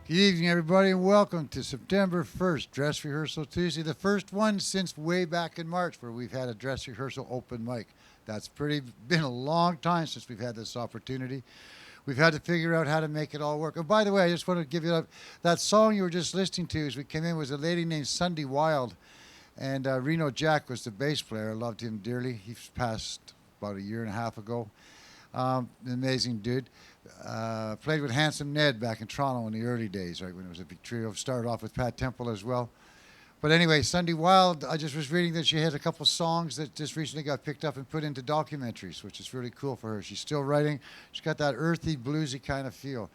Good evening, everybody, and welcome to September 1st, Dress Rehearsal Tuesday, the first one since way back in March where we've had a dress rehearsal open mic. That's been a long time since we've had this opportunity. We've had to figure out how to make it all work. And by the way, I just want to give you that song you were just listening to as we came in was a lady named Sunday Wild, and Reno Jack was the bass player. I loved him dearly. He passed about a year and a half ago. An amazing dude. Played with Handsome Ned back in Toronto in the early days, right when it was a big trio. Started off with Pat Temple as well. But anyway, Sunday Wild, I just was reading that she had a couple songs that just recently got picked up and put into documentaries, which is really cool for her. She's still writing. She's got that earthy, bluesy kind of feel.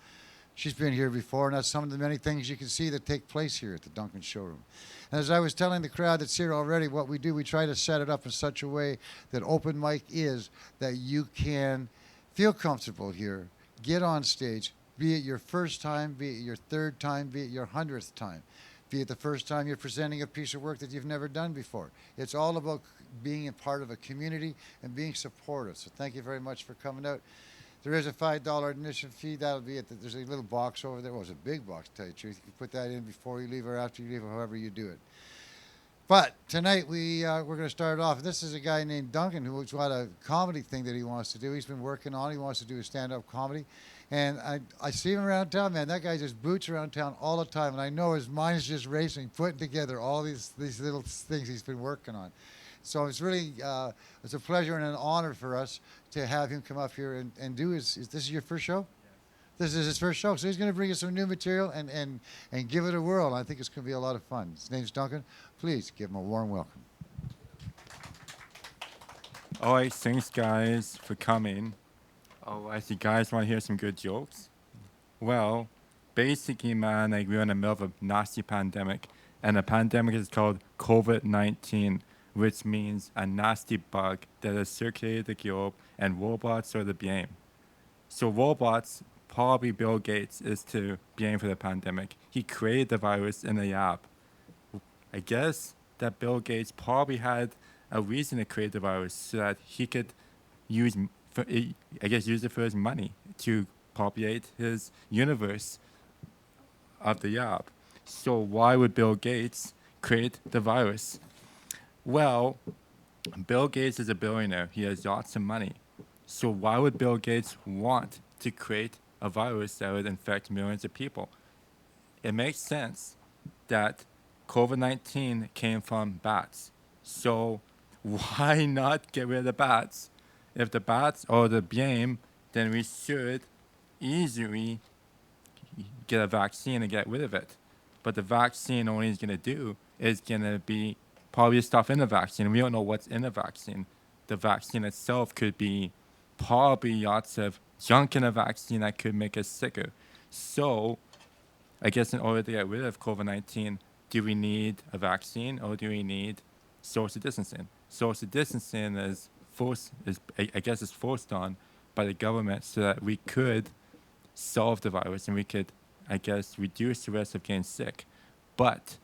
She's been here before, and that's some of the many things you can see that take place here at the Duncan Showroom. And as I was telling the crowd that's here already, what we do, we try to set it up in such a way that open mic is that you can feel comfortable here, get on stage, be it your first time, be it your third time, be it your 100th time, be it the first time you're presenting a piece of work that you've never done before. It's all about being a part of a community and being supportive. So thank you very much for coming out. There is a $5 admission fee. That'll be it. There's a little box over there. Well, it's a big box, to tell you the truth. You can put that in before you leave or after you leave, or however you do it. But tonight we're going to start off. This is a guy named Duncan who's got a comedy thing that he wants to do. He's been working on. He wants to do a stand-up comedy, and I see him around town, man. That guy just boots around town all the time, and I know his mind is just racing, putting together all these little things he's been working on. So it's really it's a pleasure and an honor for us to have him come up here and do his. This is your first show? This is his first show, so he's going to bring us some new material and give it a whirl. I think it's going to be a lot of fun. His name's Duncan. Please give him a warm welcome. All right, thanks guys for coming. Oh, I see guys want to hear some good jokes. Well, basically, man, like we're in the middle of a nasty pandemic, and the pandemic is called COVID-19, which means a nasty bug that has circulated the globe, and robots are the blame. So robots, probably Bill Gates is to blame for the pandemic. He created the virus in the lab. I guess that Bill Gates probably had a reason to create the virus so that he could use it for his money to populate his universe of the lab. So why would Bill Gates create the virus? Well, Bill Gates is a billionaire. He has lots of money. So why would Bill Gates want to create a virus that would infect millions of people? It makes sense that COVID-19 came from bats. So why not get rid of the bats? If the bats are the blame, then we should easily get a vaccine and get rid of it. But the vaccine only is going to do is going to be probably stuff in the vaccine. We don't know what's in the vaccine. The vaccine itself could be probably lots of junk in a vaccine that could make us sicker. So I guess in order to get rid of COVID-19, do we need a vaccine or do we need social distancing? Social distancing is forced on by the government so that we could solve the virus and we could, I guess, reduce the risk of getting sick. But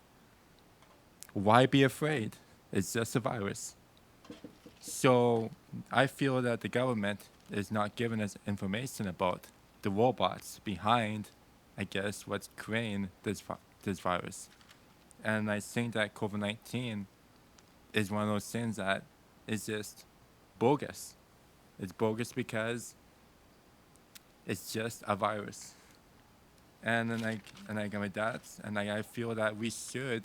why be afraid? It's just a virus. So I feel that the government is not giving us information about the robots behind, I guess, what's creating this virus. And I think that COVID-19 is one of those things that is just bogus. It's bogus because it's just a virus. And then I got my dad's, and I feel that we should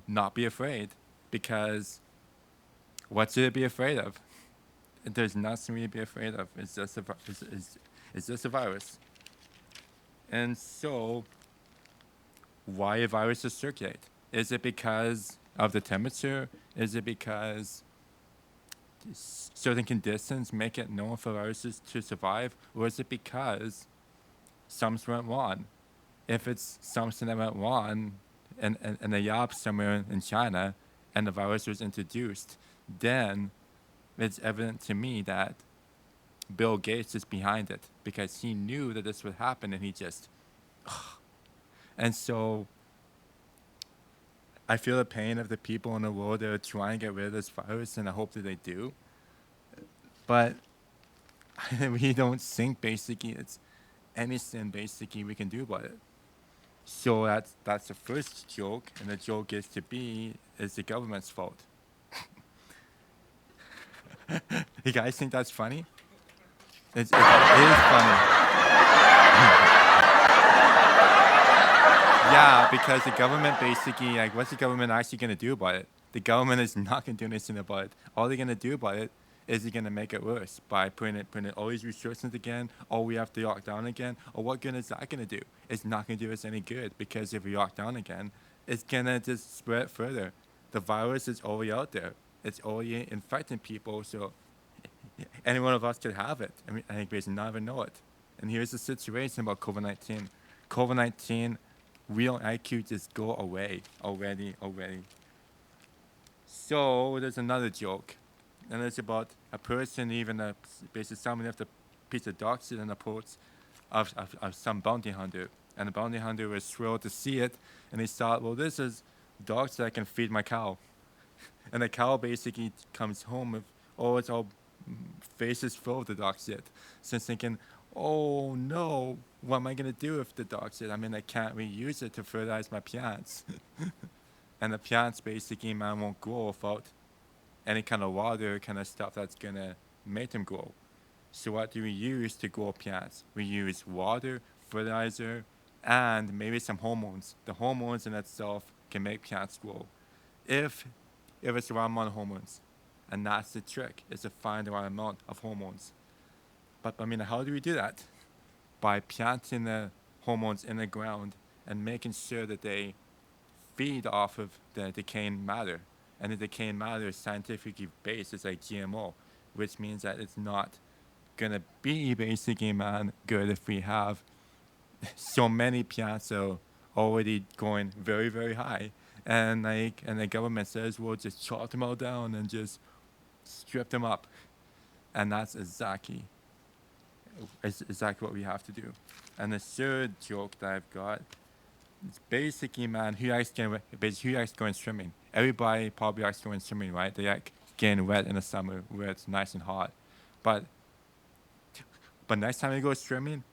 not be afraid, because what should it be afraid of? There's nothing really to be afraid of. It's just a virus. And so, why do viruses circulate? Is it because of the temperature? Is it because certain conditions make it known for viruses to survive? Or is it because something went wrong? If it's something that went wrong in a lab somewhere in China and the virus was introduced, then it's evident to me that Bill Gates is behind it, because he knew that this would happen and he just... And so I feel the pain of the people in the world that are trying to get rid of this virus, and I hope that they do. But we don't think basically anything basically we can do about it. So that's the first joke, and the joke is is the government's fault. You guys think that's funny? It is funny. Yeah, because the government basically, like, what's the government actually going to do about it? The government is not going to do anything about it. All they're going to do about it is they're going to make it worse by putting all these restrictions again, or we have to lock down again, or what good is that going to do? It's not going to do us any good, because if we lock down again, it's going to just spread further. The virus is already out there. It's already infecting people, so any one of us could have it. I mean, I think we just never know it. And here's the situation about COVID-19. COVID-19, real IQ just go away already. So there's another joke, and it's about a person, even basically someone left a piece of dog shit in the porch of some bounty hunter, and the bounty hunter was thrilled to see it, and he thought, well, this is dog shit I can feed my cow, and the cow basically comes home with, oh, it's all faces full of the dog shit. So it's thinking, oh no, what am I gonna do with the dog shit? I mean, I can't reuse it to fertilize my plants. And the plants basically, man, won't grow without any kind of water, kind of stuff that's gonna make them grow. So what do we use to grow plants? We use water, fertilizer, and maybe some hormones. The hormones in itself can make plants grow. If it's the right amount of hormones. And that's the trick, is to find the right amount of hormones. But I mean, how do we do that? By planting the hormones in the ground and making sure that they feed off of the decaying matter. And the decaying matter is scientifically based. It's like GMO, which means that it's not gonna be basically, man, good if we have so many plants are already going very, very high. And the government says we'll just chop them all down and just strip them up. And that's exactly what we have to do. And the third joke that I've got is basically, man, who likes going swimming? Everybody probably likes going swimming, right? They like getting wet in the summer where it's nice and hot. But next time you go swimming,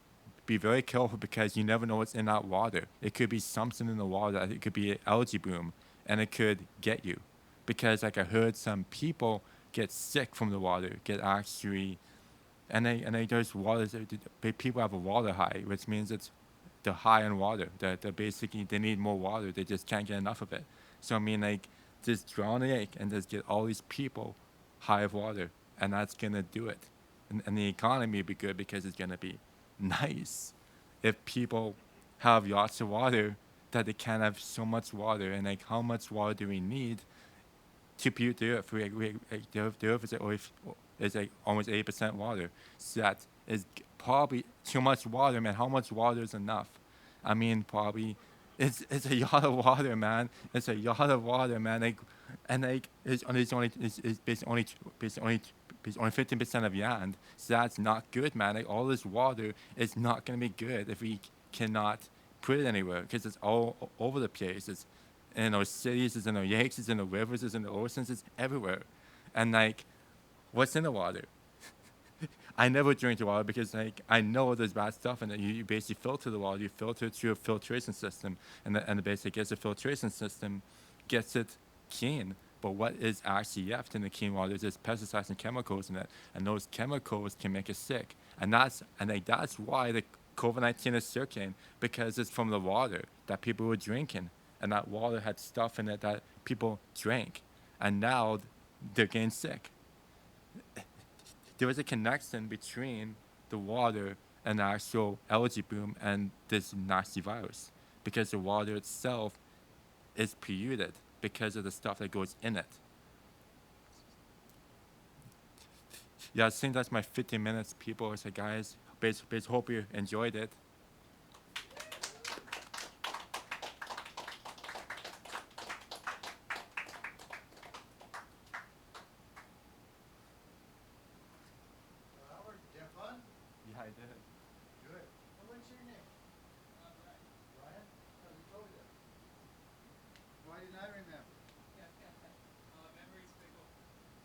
be very careful, because you never know what's in that water. It could be something in the water. It could be an algae bloom, and it could get you. Because like I heard some people get sick from the water, get actually, and they there's water. People have a water high, which means it's they're high on water. They're basically, they need more water. They just can't get enough of it. So I mean, like, just drown the lake and just get all these people high of water, and that's gonna do it. And the economy will be good, because it's gonna be nice if people have lots of water, that they can have so much water. And like, how much water do we need to pollute the earth? The earth is like almost 80% water. So that is probably too much water, man. How much water is enough? I mean, probably it's a lot of water, man. It's a lot of water, man. Like, and like, it's only 15% of land. So that's not good, man. Like, all this water is not gonna be good if we cannot put it anywhere, because it's all over the place. It's in our cities, it's in our lakes, it's in the rivers, it's in the oceans, it's everywhere. And like, what's in the water? I never drink the water, because like, I know there's bad stuff in it. You basically filter the water. You filter it through a filtration system, and the basic gets a filtration system, gets it clean. But what is actually left in the clean water is just pesticides and chemicals in it, and those chemicals can make us sick. And that's why the COVID-19 is circulating, because it's from the water that people were drinking, and that water had stuff in it that people drank, and now they're getting sick. There was a connection between the water and the actual algae bloom and this nasty virus, because the water itself is polluted because of the stuff that goes in it. Yeah, I think that's my 15 minutes, people. So guys, hope you enjoyed it. Howard, did you have fun? Yeah, I did. Good. What's your name? Brian? Oh, you told me that. Why didn't I remember?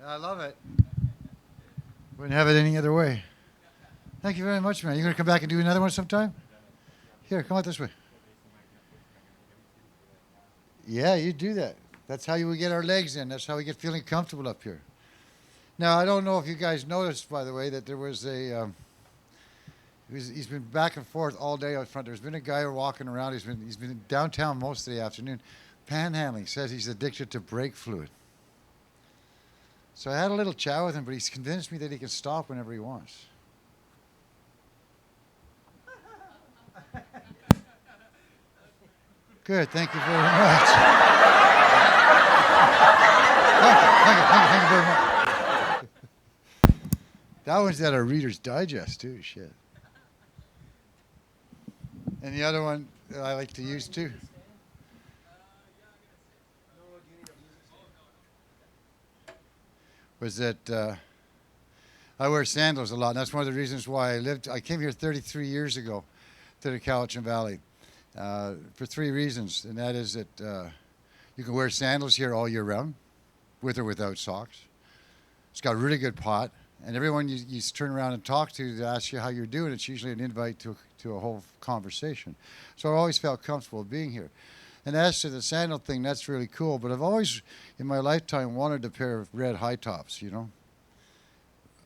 I love it. Wouldn't have it any other way. Thank you very much, man. You gonna come back and do another one sometime? Here, come out this way. Yeah, you do that. That's how you would get our legs in. That's how we get feeling comfortable up here. Now, I don't know if you guys noticed, by the way, that there was he's been back and forth all day out front. There's been a guy walking around. He's been downtown most of the afternoon, panhandling. Says he's addicted to brake fluid. So I had a little chat with him, but he's convinced me that he can stop whenever he wants. Good, thank you very much. Thank you very much. That one's at our Reader's Digest, too, shit. And the other one that I like to use, too. Was that I wear sandals a lot, and that's one of the reasons why I came here 33 years ago to the Cowichan Valley for 3 reasons, and that is that you can wear sandals here all year round, with or without socks. It's got a really good pot, and everyone you turn around and talk to ask you how you're doing, it's usually an invite to a whole conversation. So I've always felt comfortable being here. And as to the sandal thing, that's really cool, but I've always, in my lifetime, wanted a pair of red high tops, you know?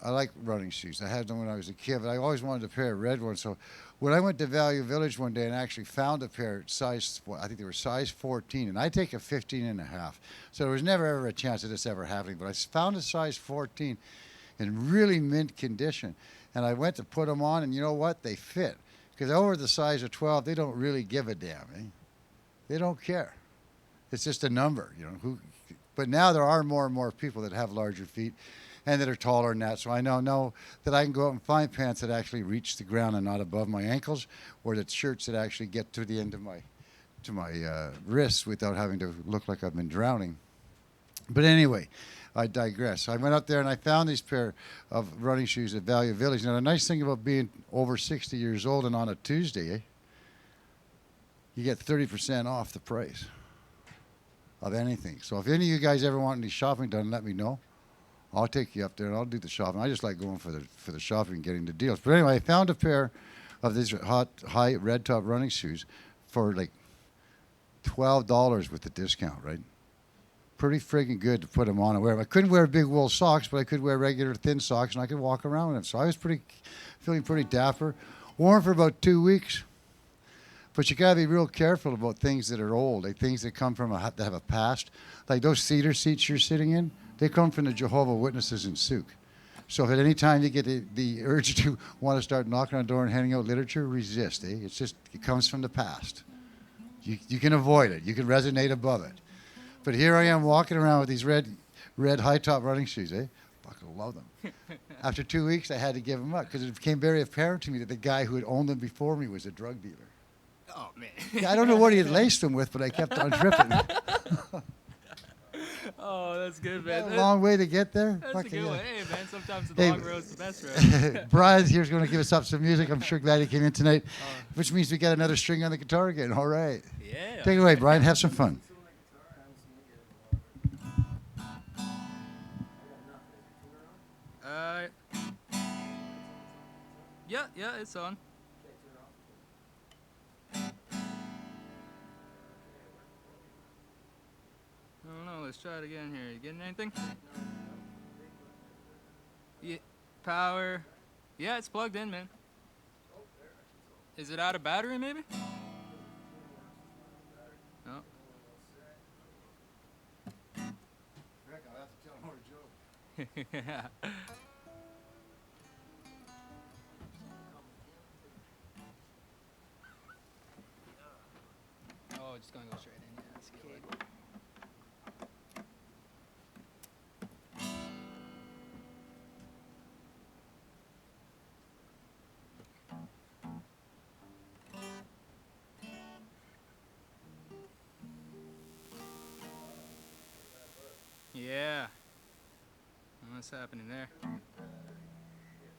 I like running shoes. I had them when I was a kid, but I always wanted a pair of red ones. So when I went to Value Village one day and actually found a pair size, I think they were size 14, and I take a 15 and a half. So there was never ever a chance of this ever happening, but I found a size 14 in really mint condition. And I went to put them on, and you know what? They fit. Because over the size of 12, they don't really give a damn, eh? They don't care. It's just a number, you know. But now there are more and more people that have larger feet and that are taller than that. So I know that I can go out and find pants that actually reach the ground and not above my ankles, or that shirts that actually get to the end of my wrists without having to look like I've been drowning. But anyway, I digress. I went up there and I found these pair of running shoes at Value Village. Now the nice thing about being over 60 years old and on a Tuesday, eh? You get 30% off the price of anything. So if any of you guys ever want any shopping done, let me know. I'll take you up there and I'll do the shopping. I just like going for the shopping and getting the deals. But anyway, I found a pair of these high red top running shoes for like $12 with the discount, right? Pretty friggin' good to put them on and wear them. I couldn't wear big wool socks, but I could wear regular thin socks and I could walk around in them. So I was feeling pretty dapper. Wore them for about 2 weeks. But you got to be real careful about things that are old, like things that come from that have a past. Like those cedar seats you're sitting in, they come from the Jehovah's Witnesses in Souk. So if at any time you get the urge to want to start knocking on the door and handing out literature, resist. Eh? It comes from the past. You can avoid it. You can resonate above it. But here I am walking around with these red high-top running shoes. Eh? Fucking love them. After 2 weeks, I had to give them up because it became very apparent to me that the guy who had owned them before me was a drug dealer. Oh, man. Yeah, I don't know what he had laced them with, but I kept on tripping. Oh, that's good, man. A long way to get there. That's Fucking a good yeah. one. Hey, man, sometimes the long road's the best road. Brian here's going to give us up some music. I'm sure glad he came in tonight, which means we got another string on the guitar again. All right. Yeah. Take it away, Brian. Have some fun. Yeah, it's on. I don't know. Let's try it again here. You getting anything? Yeah. Power. Yeah, it's plugged in, man. Is it out of battery, maybe? No. Rick, I'll have to tell more joke. Yeah. Oh, just gonna go straight in. Yeah, that's a cable. Yeah. What's happening there?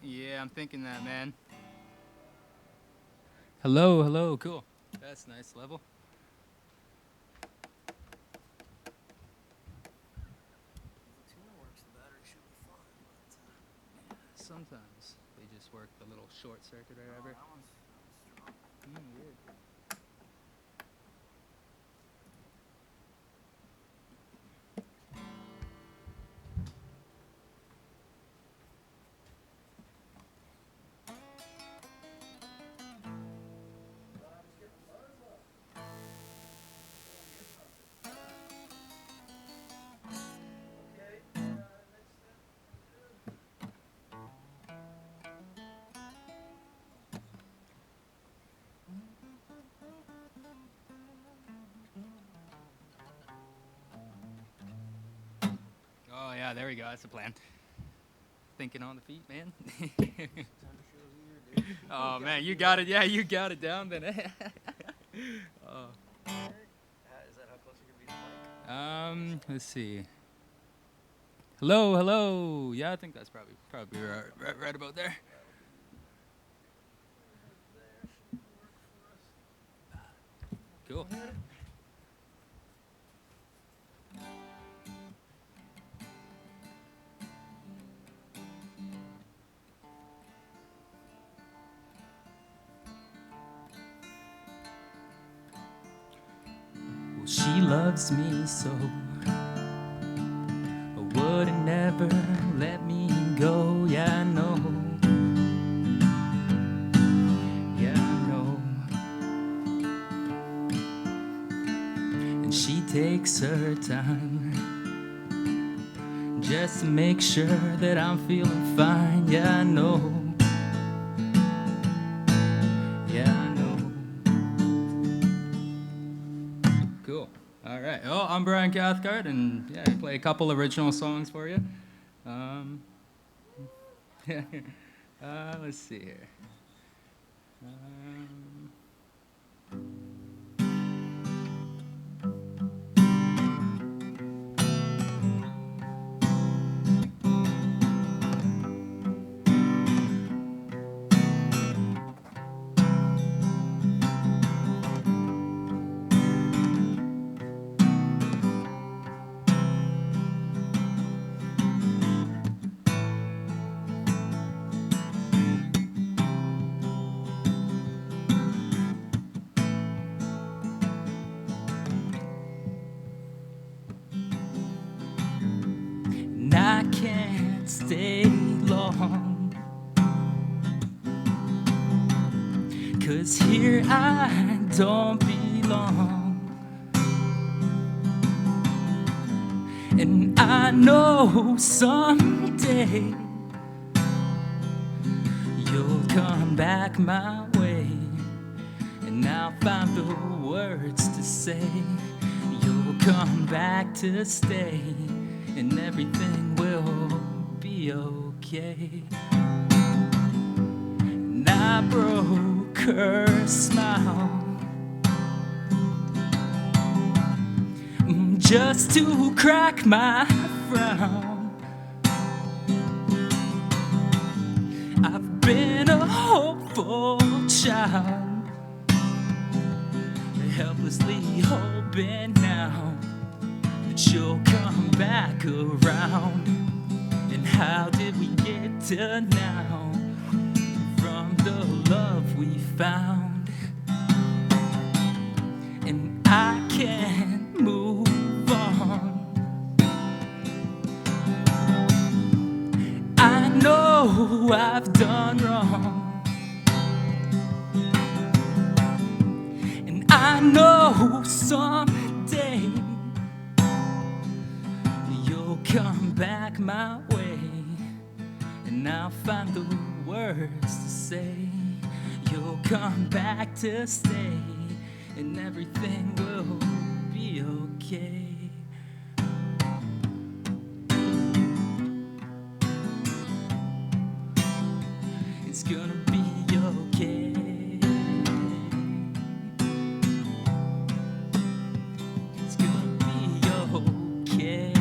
Yeah, I'm thinking that, man. Hello, cool. That's nice level. sometimes they just work the little short circuit or whatever. Weird. Oh yeah, there we go. That's the plan. Thinking on the feet, man. Oh man, you got it. Yeah, you got it down then. Is that how close you're gonna be to the mic? Let's see. Hello, hello. Yeah, I think that's probably right about there. Cool. Well, she loves me so, would never let me go. Yeah, I know. Yeah, I know. And she takes her time just to make sure that I'm feeling fine. Yeah, I know. Yeah, I know. Cool. All right. Oh, I'm Brian Cathcart, and yeah, I play a couple original songs for you. Let's see here. And I can't stay long, 'cause here I don't belong. And I know someday you'll come back my way, and I'll find the words to say. You'll come back to stay, and everything will be okay. And I broke her smile just to crack my frown. I've been a hopeful child, helplessly hoping now that you'll come back around. And how did we get to now? From the love we found. And I can't move on. I know I've done wrong, and I know someday you'll come back my way, and I'll find the words to say. You'll come back to stay, and everything will be okay. It's gonna be okay. It's gonna be okay.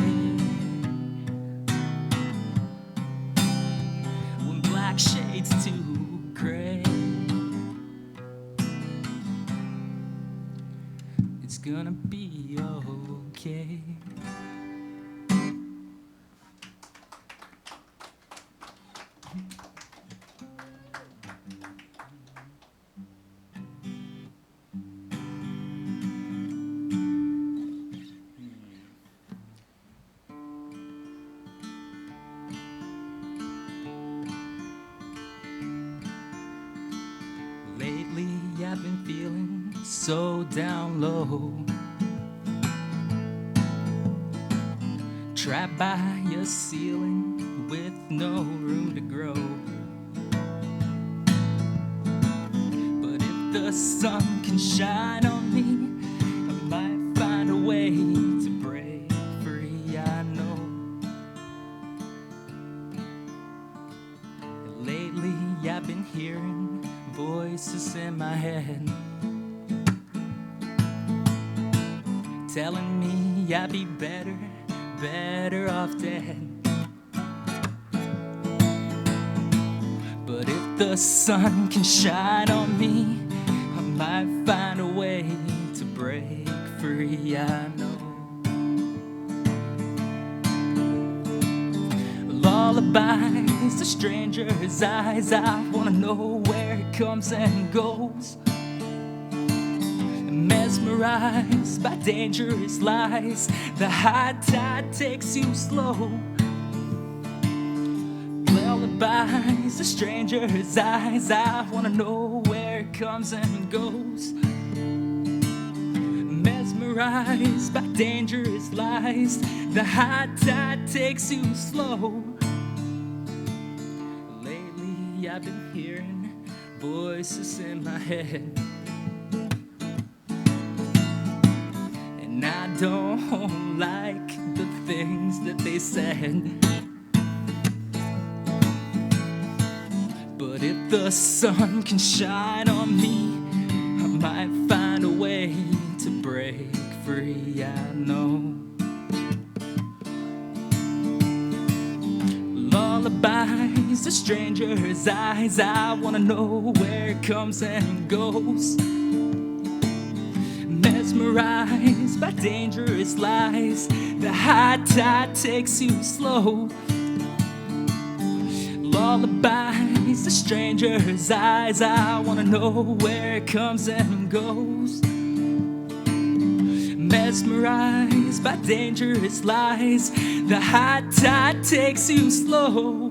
When black shades to gray, it's gonna be okay. I've been feeling so down low, trapped by your ceiling with no room to grow. But if the sun can shine on me, I might find a way to break free, I know. Lately I've been hearing voices in my head telling me I'd be better off dead. But if the sun can shine on me, I might find a way to break free, I know. Lullabies to strangers' eyes, I wanna know where it comes and goes. Mesmerized by dangerous lies, the high tide takes you slow. Lullabies to strangers' eyes, I wanna know where it comes and goes. Mesmerized by dangerous lies, the high tide takes you slow. Lately I've been hearing voices in my head, and I don't like the things that they said. But if the sun can shine on me, I might find a way to break free, I know. Lullabies to strangers' eyes, I wanna know where it comes and goes. Mesmerized by dangerous lies, the high tide takes you slow. Lullabies to strangers' eyes, I wanna know where it comes and goes. Mesmerized by dangerous lies, the high tide takes you slow.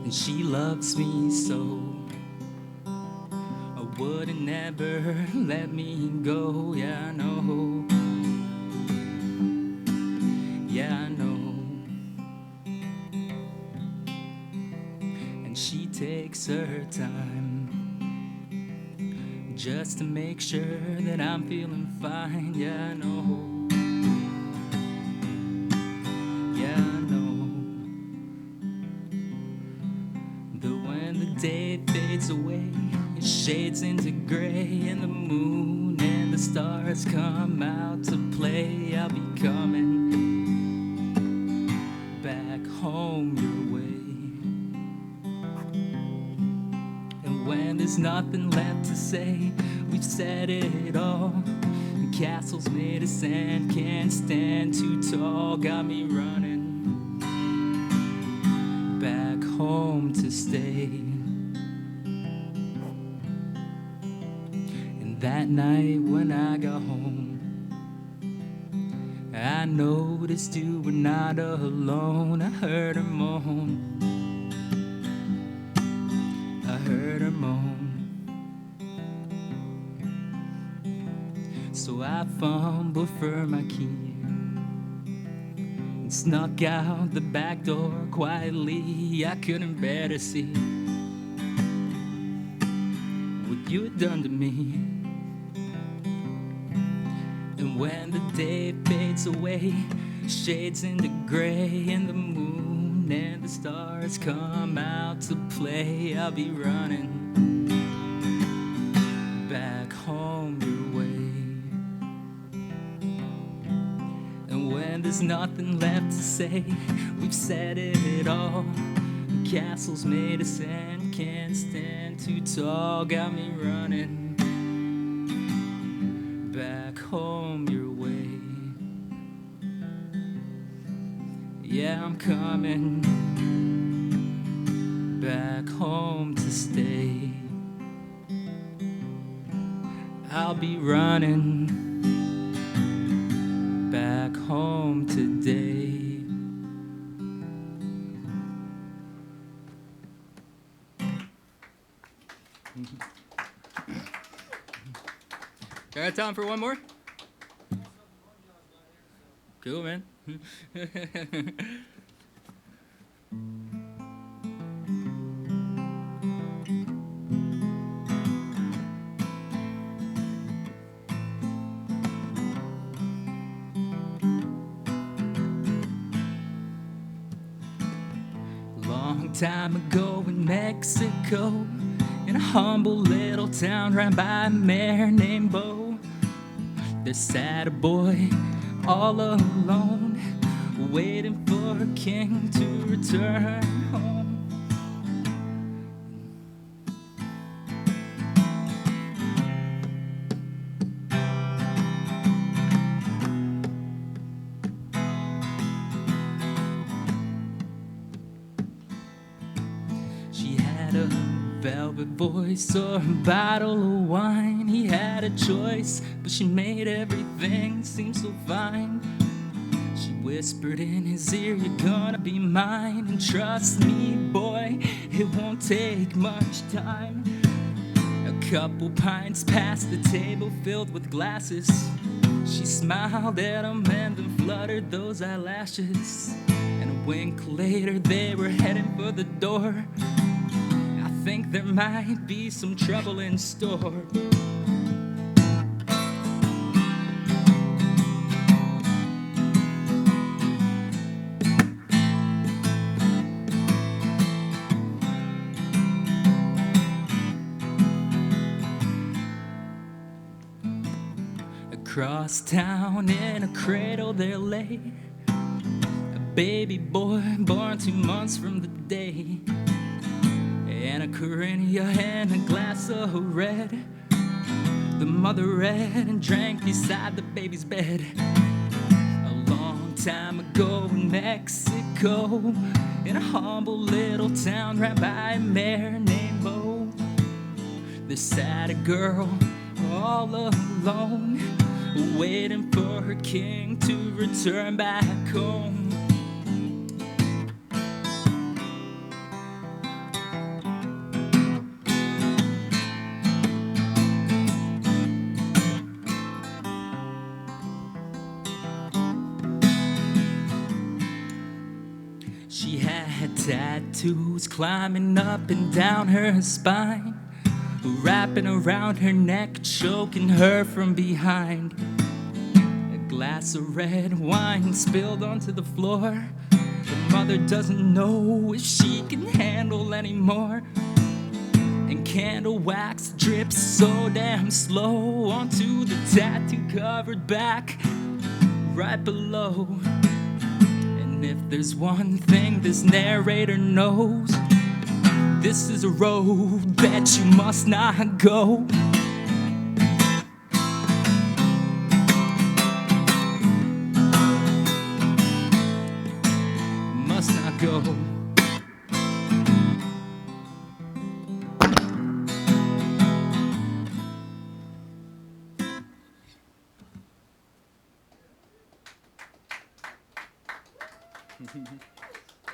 And she loves me so, I wouldn't ever let me go. Yeah, I know. Yeah, I know. And she takes her time just to make sure that I'm feeling fine. Yeah, I know. Yeah, I know. But when the day fades away, it shades into gray, and the moon and the stars come out to play, I'll be coming back home your way. And when there's nothing left to say, we've said it all. The castles made of sand can't stand too tall, got me running back home to stay. And that night when I got home, I noticed you were not alone. I heard her moan, I heard her moan. So I fumbled for my key and snuck out the back door quietly. I couldn't bear to see what you had done to me. And when the day fades away, shades into gray, and the moon and the stars come out to play, I'll be running back home your way. And when and there's nothing left to say. We've said it all. Castles made of sand can't stand too tall. Got me running back home your way. Yeah, I'm coming back home to stay. I'll be running back home today. Got time for one more? Cool, man. Long time ago in Mexico, in a humble little town ran by a mayor named Bo, there sat a boy all alone, waiting for a king to return home. She had a velvet voice or a bottle of wine. He had a choice, but she made everything seem so fine. She whispered in his ear, "You're gonna be mine, and trust me, boy, it won't take much time." A couple pints past the table filled with glasses, she smiled at him and then fluttered those eyelashes. And a wink later they were heading for the door. I think there might be some trouble in store. Across town in a cradle there lay a baby boy born 2 months from the day, and a carina and a glass of red. The mother read and drank beside the baby's bed. A long time ago in Mexico, in a humble little town right by a mayor named Bo, there sat a girl all alone, waiting for her king to return back home. She had tattoos climbing up and down her spine, wrapping around her neck, choking her from behind. A glass of red wine spilled onto the floor. The mother doesn't know if she can handle anymore. And candle wax drips so damn slow onto the tattoo-covered back right below. And if there's one thing this narrator knows, this is a road that you must not go. Must not go.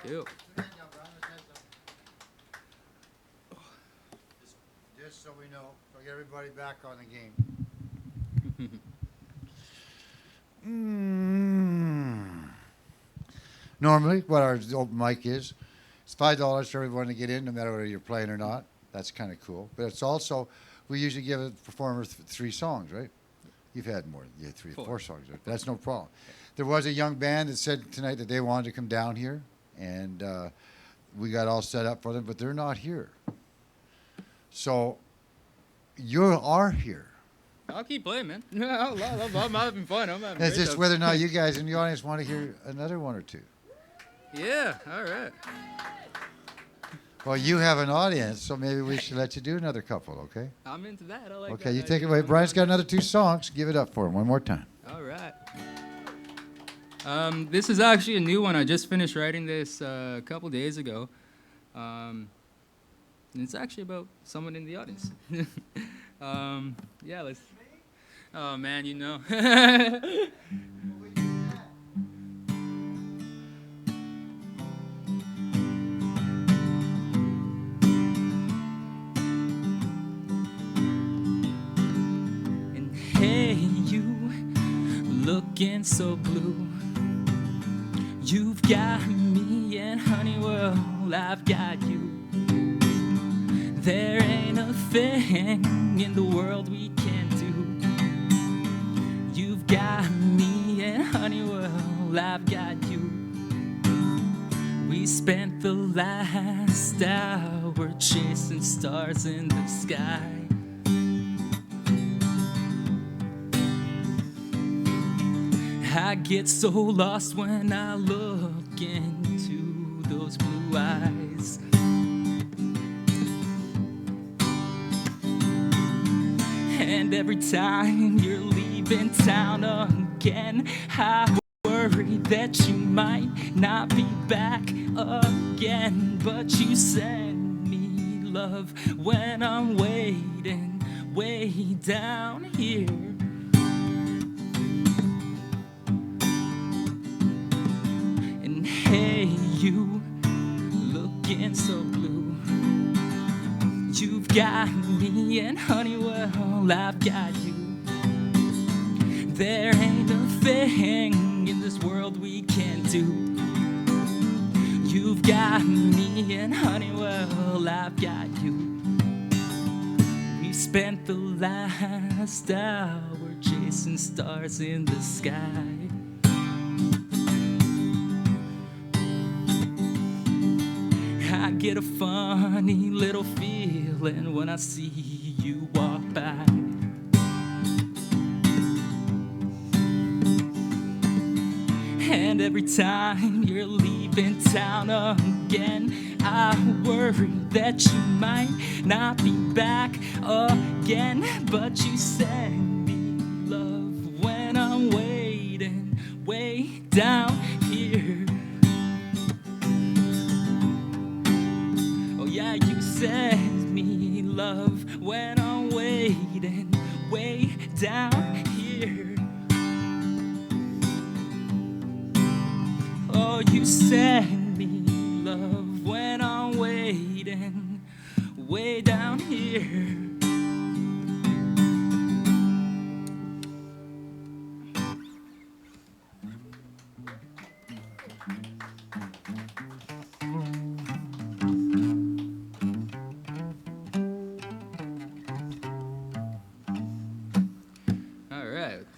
Ew. Just so we know, so get everybody back on the game. Normally, what our open mic is, it's $5 for everyone to get in, no matter whether you're playing or not. That's kind of cool. But it's also, we usually give a performer 3 songs, right? You've had more, you had 3 or 4 songs. Right? That's no problem. There was a young band that said tonight that they wanted to come down here, and we got all set up for them, but they're not here. So you are here. I'll keep playing, man. I'm having fun. I'm having It's great just time. whether or not you guys in the audience want to hear another one or two. Yeah, all right. Well, you have an audience, so maybe we should let you do another couple, okay? I'm into that. I like that. Okay, you take it away. Brian's got another 2 songs. Give it up for him one more time. All right. This is actually a new one. I just finished writing this a couple days ago. And it's actually about someone in the audience. Yeah, let's. Oh man, you know. And hey, you looking so blue. You've got me, and honey, well, I've got you. There ain't a thing in the world we can't do. You've got me, and honey, well, I've got you. We spent the last hour chasing stars in the sky. I get so lost when I look into those blue eyes. And every time you're leaving town again, I worry that you might not be back again. But you send me love when I'm waiting way down here. And hey, you looking so blue. You've got me, and honey, well, I've got you. There ain't a thing in this world we can't do. You've got me, and honey, well, I've got you. We spent the last hour chasing stars in the sky. I get a funny little feeling when I see you walk by. And every time you're leaving town again, I worry that you might not be back again. But you send me love when I'm waiting way down here. Yeah, you send me love when I'm waiting way down here. Oh, you send me love when I'm waiting way down here.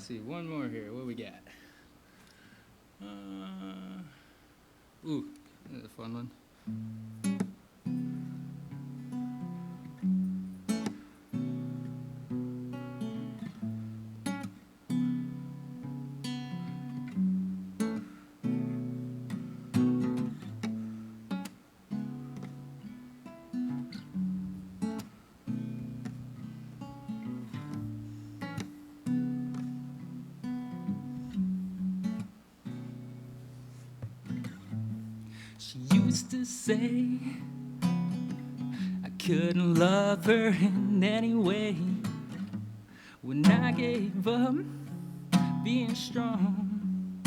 See, one more here. What we got? Ooh, this is a fun one. She used to say I couldn't love her in any way. When I gave up being strong,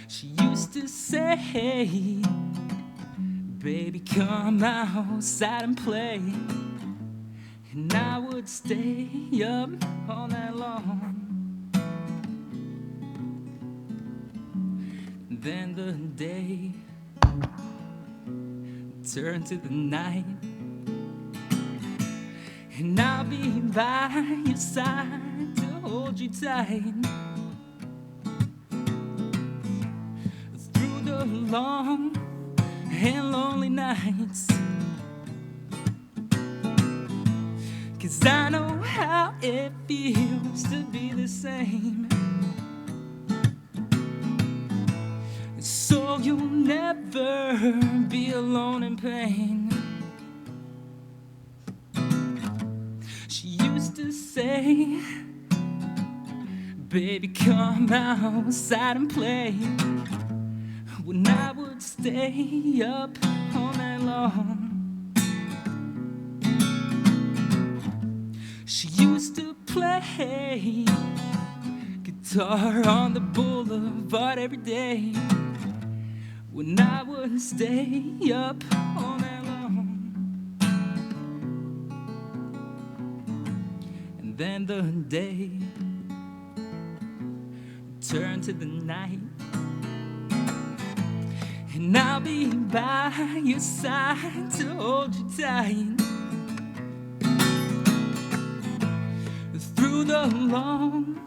she used to say, baby, come outside and play. And I would stay up all night long. Then the day turned to the night, and I'll be by your side to hold you tight through the long and lonely nights. 'Cause 'Cause I know how it feels to be the same. So you'll never be alone in pain. She used to say, baby, come outside and play. When I would stay up all night long. She used to play guitar on the boulevard every day. When I would stay up all night long. And then the day turned to the night, and I'll be by your side to hold you tight through the long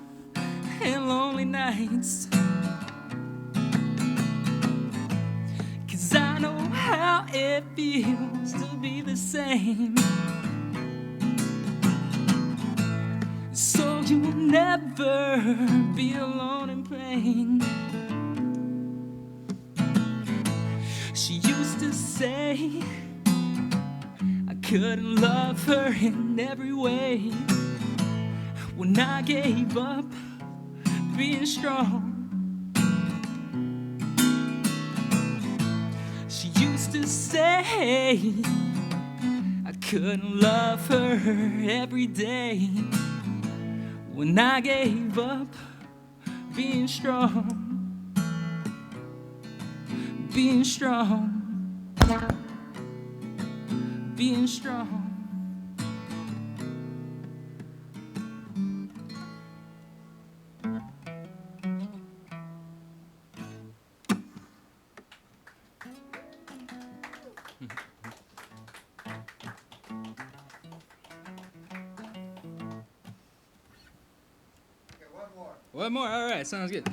and lonely nights. 'Cause I know how it feels to be the same. So you'll never be alone in pain. She used to say I couldn't love her in every way. When I gave up being strong. She used to say I couldn't love her every day. When I gave up being strong. Being strong. Being strong. One more, all right, sounds good.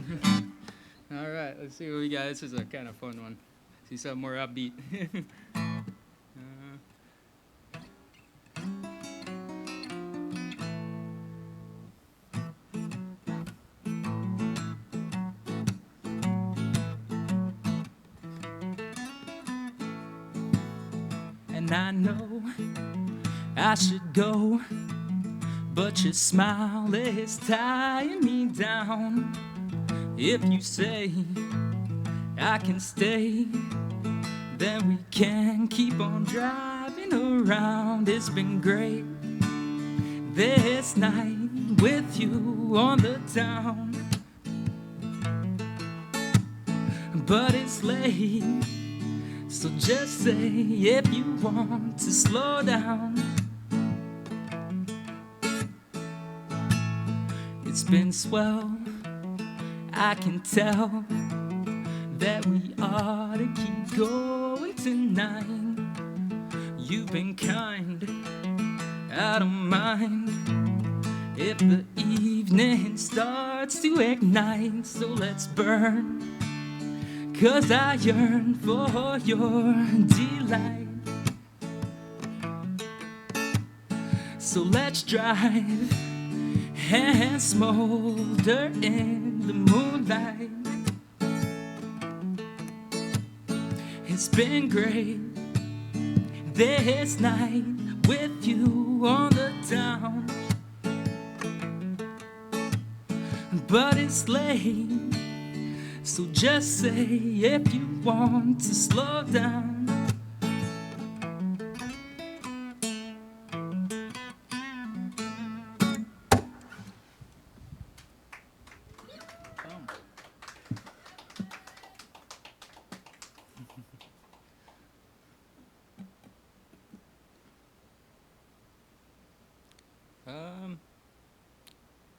All right, let's see what we got. This is a kind of fun one. See something more upbeat. And I know I should go, but your smile is tying me down. If you say I can stay, then we can keep on driving around. It's been great this night with you on the town, but it's late, so just say if you want to slow down. It's been swell, I can tell that we ought to keep going tonight. You've been kind, I don't mind if the evening starts to ignite. So let's burn, 'cause I yearn for your delight. So let's drive and smolder in the moonlight. It's been great this night with you on the town, but it's late, so just say if you want to slow down.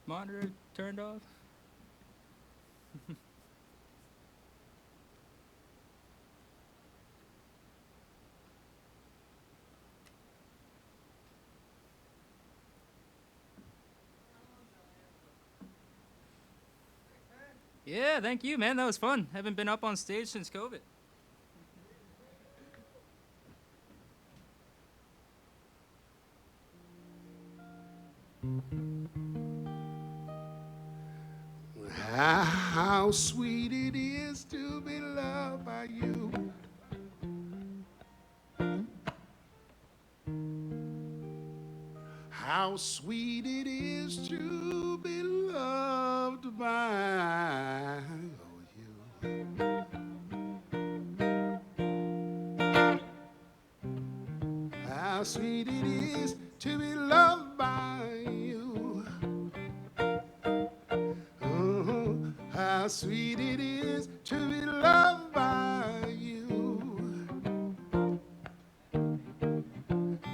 Monitor turned off. Yeah, thank you, man. That was fun. Haven't been up on stage since COVID. How sweet it is to be loved by you. How sweet it is to be loved by you. How sweet it is to be loved by you. How sweet it is to be loved by you.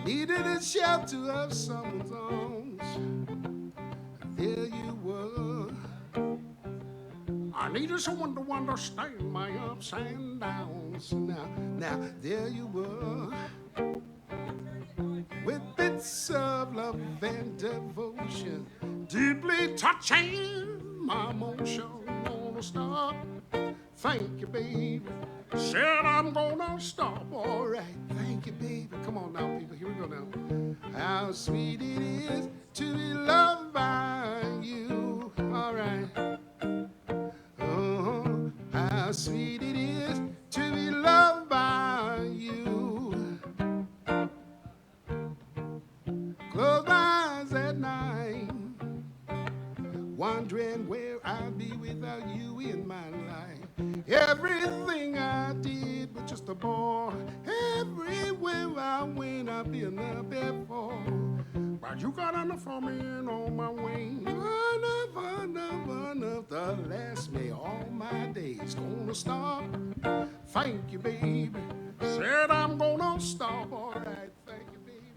Needed a shelter of someone's arms. There you were. I needed someone to understand my ups and downs. Now, there you were. With bits of love and devotion, deeply touching my emotion. Gonna stop. Thank you, baby. Said I'm gonna stop. All right. Thank you, baby. Come on now, people. Here we go now. How sweet it is to be loved by you. All right. How sweet it is to be loved by you. Close my eyes at night, wondering where I'd be without you in my life. Everything I did was just a bore. Everywhere I went, I've been there before. But you got enough for me and on my way. Enough to last me all my days. Gonna stop. Thank you, baby. Said I'm gonna stop. All right, thank you, baby.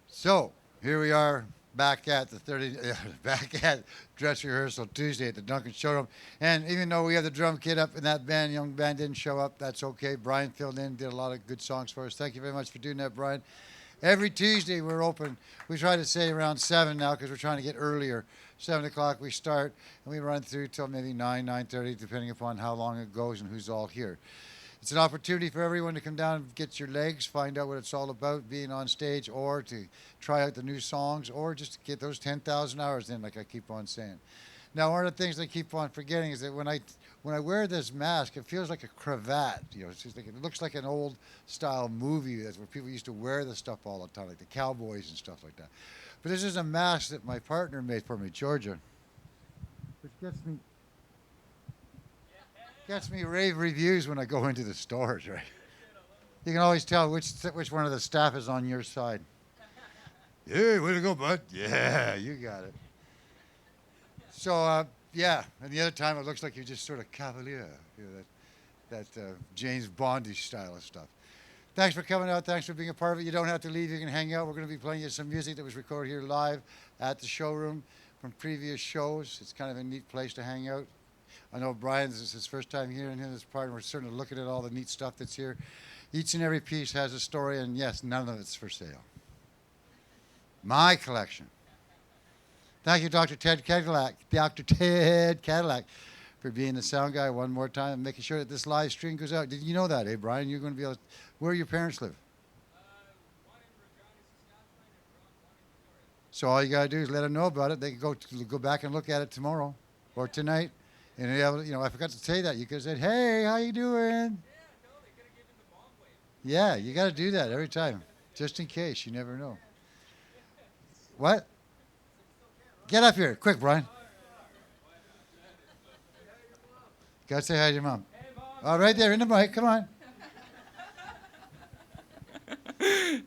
So here we are back at the 30, back at dress rehearsal Tuesday at the Duncan Showroom. And even though we have the drum kit up and that band, young band didn't show up, that's okay. Brian filled in, did a lot of good songs for us. Thank you very much for doing that, Brian. Every Tuesday we're open. We try to say around 7 now because we're trying to get earlier. 7 o'clock we start and we run through till maybe 9, 9:30, depending upon how long it goes and who's all here. It's an opportunity for everyone to come down and get your legs, find out what it's all about, being on stage, or to try out the new songs, or just to get those 10,000 hours in, like I keep on saying. Now, one of the things I keep on forgetting is that when I wear this mask, it feels like a cravat. You know, it's just like, it looks like an old style movie. That's where people used to wear this stuff all the time, like the cowboys and stuff like that. But this is a mask that my partner made for me, Georgia, which gets me rave reviews when I go into the stores, right? You can always tell which one of the staff is on your side. Hey, way to go, bud. Yeah, you got it. So, yeah, and the other time it looks like you're just sort of cavalier, you know, that James Bondish style of stuff. Thanks for coming out. Thanks for being a part of it. You don't have to leave. You can hang out. We're going to be playing you some music that was recorded here live at the showroom from previous shows. It's kind of a neat place to hang out. I know Brian's is his first time here, and his partner. We're certainly looking at all the neat stuff that's here. Each and every piece has a story, and yes, none of it's for sale. My collection. Thank you, Dr. Ted Cadillac, for being the sound guy one more time and making sure that this live stream goes out. Did you know that, Brian? You're going to be able to, where your parents live? One in Regina, Saskatchewan, and one in Victoria. So all you got to do is let them know about it. They can go back and look at it tomorrow or tonight. And you know, I forgot to say that. You could have said, "Hey, how you doing?" Yeah, no, they could have given the bomb wave. Yeah, you got to do that every time, just in case. You never know. What? Get up here, quick, Brian. Got to say hi to your mom. Hey, Mom. Oh, right there in the mic. Come on.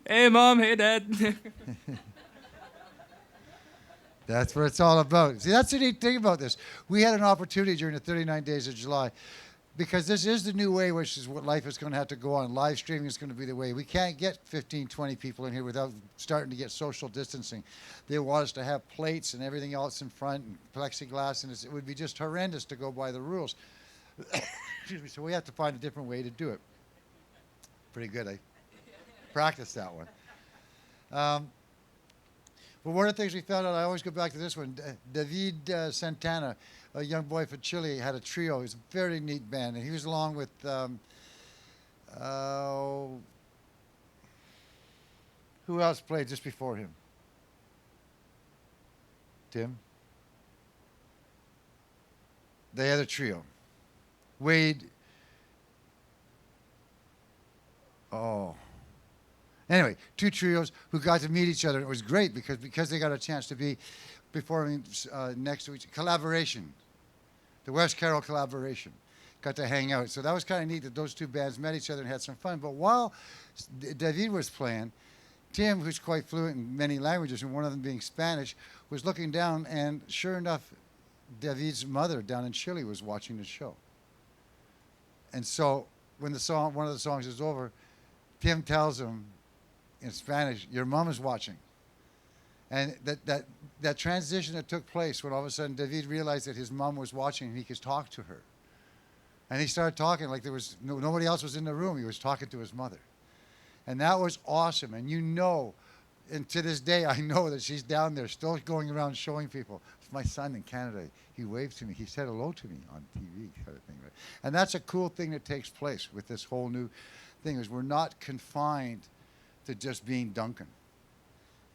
Hey, Mom. Hey, Dad. That's what it's all about. See, that's the neat thing about this. We had an opportunity during the 39 days of July, because this is the new way, which is what life is going to have to go on. Live streaming is going to be the way. We can't get 15, 20 people in here without starting to get social distancing. They want us to have plates and everything else in front and plexiglass, and it would be just horrendous to go by the rules. Excuse me. So we have to find a different way to do it. Pretty good. I practiced that one. But one of the things we found out, I always go back to this one, David Santana, a young boy from Chile, had a trio. It was a very neat band, and he was along with who else played just before him? Tim? The other trio. Wade. Oh. Anyway, two trios who got to meet each other. It was great because they got a chance to be performing next to each collaboration. The West Carroll collaboration. Got to hang out. So that was kind of neat that those two bands met each other and had some fun. But while David was playing, Tim, who's quite fluent in many languages, and one of them being Spanish, was looking down, and sure enough, David's mother down in Chile was watching the show. And so when one of the songs is over, Tim tells him in Spanish, "Your mom is watching." And that transition that took place when all of a sudden David realized that his mom was watching and he could talk to her. And he started talking like there was nobody else was in the room. He was talking to his mother. And that was awesome. And and to this day, I know that she's down there still going around showing people. My son in Canada, he waved to me. He said hello to me on TV, kind of thing. Right? And that's a cool thing that takes place with this whole new thing is we're not confined to just being Duncan.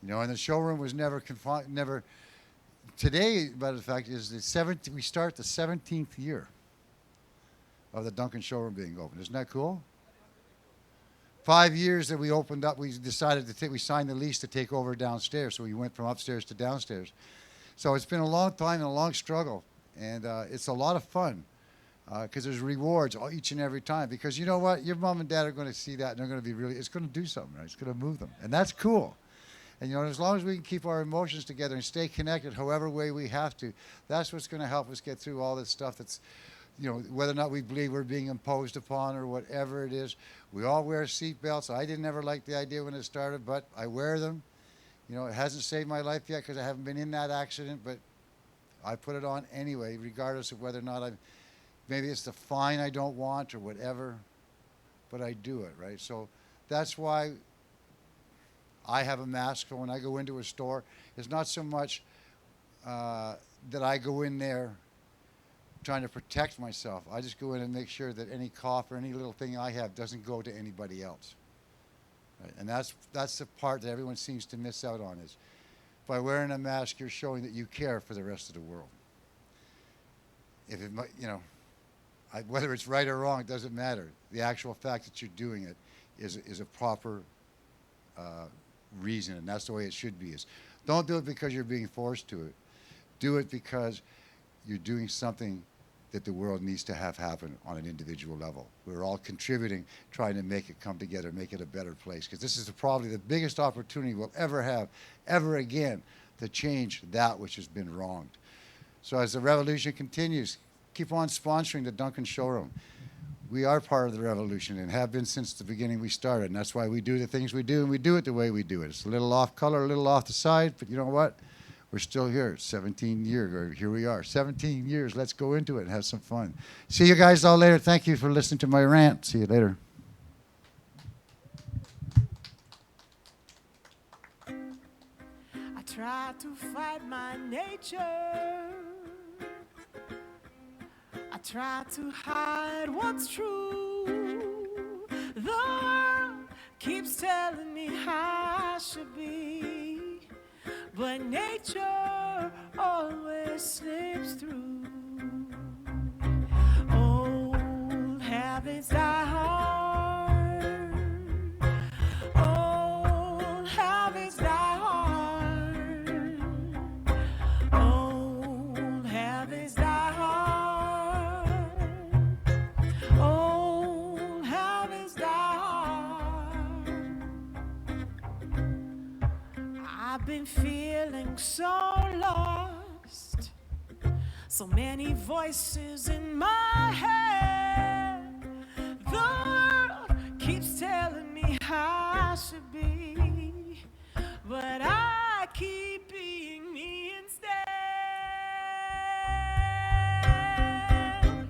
And the showroom was never confined, never. Today, matter of fact, is we start the 17th year of the Duncan Showroom being open. Isn't that cool? 5 years that we opened up, we decided we signed the lease to take over downstairs. So we went from upstairs to downstairs. So it's been a long time and a long struggle. And it's a lot of fun because there's rewards each and every time. Because you know what? Your mom and dad are going to see that and they're going to be it's going to do something, right? It's going to move them. And that's cool. And as long as we can keep our emotions together and stay connected however way we have to, that's what's going to help us get through all this stuff that's, whether or not we believe we're being imposed upon or whatever it is. We all wear seat belts. I didn't ever like the idea when it started, but I wear them. It hasn't saved my life yet because I haven't been in that accident, but I put it on anyway, regardless of whether or not maybe it's the fine I don't want or whatever, but I do it, right? So that's why I have a mask when I go into a store. It's not so much that I go in there trying to protect myself. I just go in and make sure that any cough or any little thing I have doesn't go to anybody else. Right? And that's the part that everyone seems to miss out on is by wearing a mask, you're showing that you care for the rest of the world. If it, whether it's right or wrong, it doesn't matter. The actual fact that you're doing it is a proper reason, and that's the way it should be. Is don't do it because you're being forced to it. Do it because you're doing something that the world needs to have happen on an individual level. We're all contributing, trying to make it come together, make it a better place. Because this is probably the biggest opportunity we'll ever have, ever again, to change that which has been wronged. So as the revolution continues, keep on sponsoring the Duncan Showroom. We are part of the revolution and have been since the beginning we started. And that's why we do the things we do, and we do it the way we do it. It's a little off color, a little off the side, but you know what? We're still here, 17 years, or here we are, 17 years. Let's go into it and have some fun. See you guys all later. Thank you for listening to my rant. See you later. I try to fight my nature. I try to hide what's true. The world keeps telling me how I should be. But nature always slips through. Old habits die hard. Old habits die hard. Old habits die hard. Old habits die hard. I've been feeling so lost, so many voices in my head. The world keeps telling me how I should be, but I keep being me instead.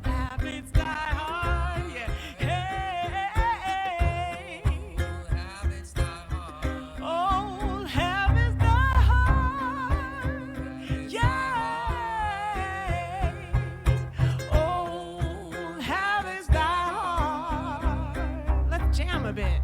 Habits die hard, yeah. Hey, old habits die hard. Old habits die hard, yeah. Old habits die hard. Let's jam a bit.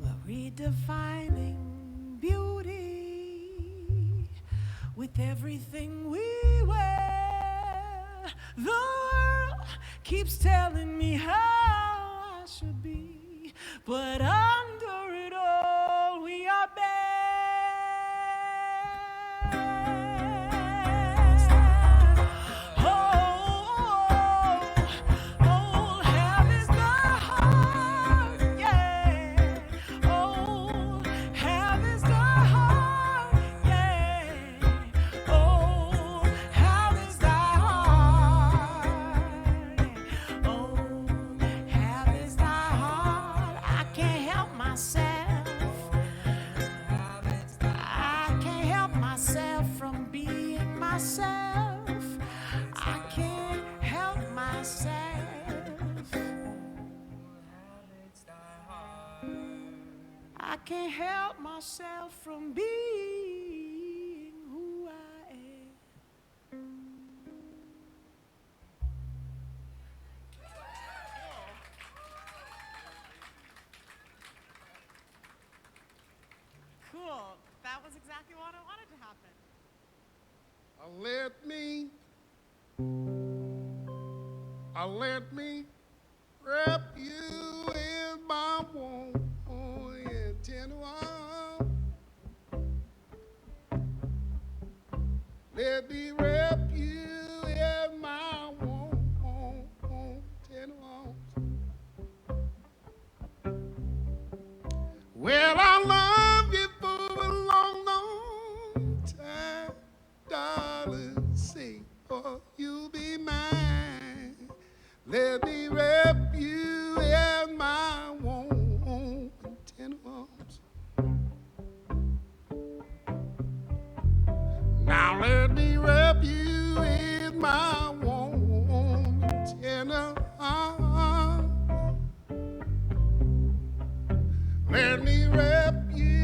We're redefining beauty with everything we wear. The world keeps telling me how I should be, but under it all, we are bare. Oh, hell is the heart, yeah. Oh, hell is the heart, yeah. Oh, hell is the heart, yeah. Oh, hell is the heart. I can't help myself. I can't help myself from being myself. I can't help myself. I can't help myself from being who I am. Cool. That was exactly what I wanted to happen. Let me wrap you in my warm and tender arms. Let me wrap you in my warm tender arms. Well, I love you for a long, long time, darling. Say, oh, you'll be mine. Let me wrap you in my warm tender arms. Now let me wrap you in my warm tender arms. Let me wrap you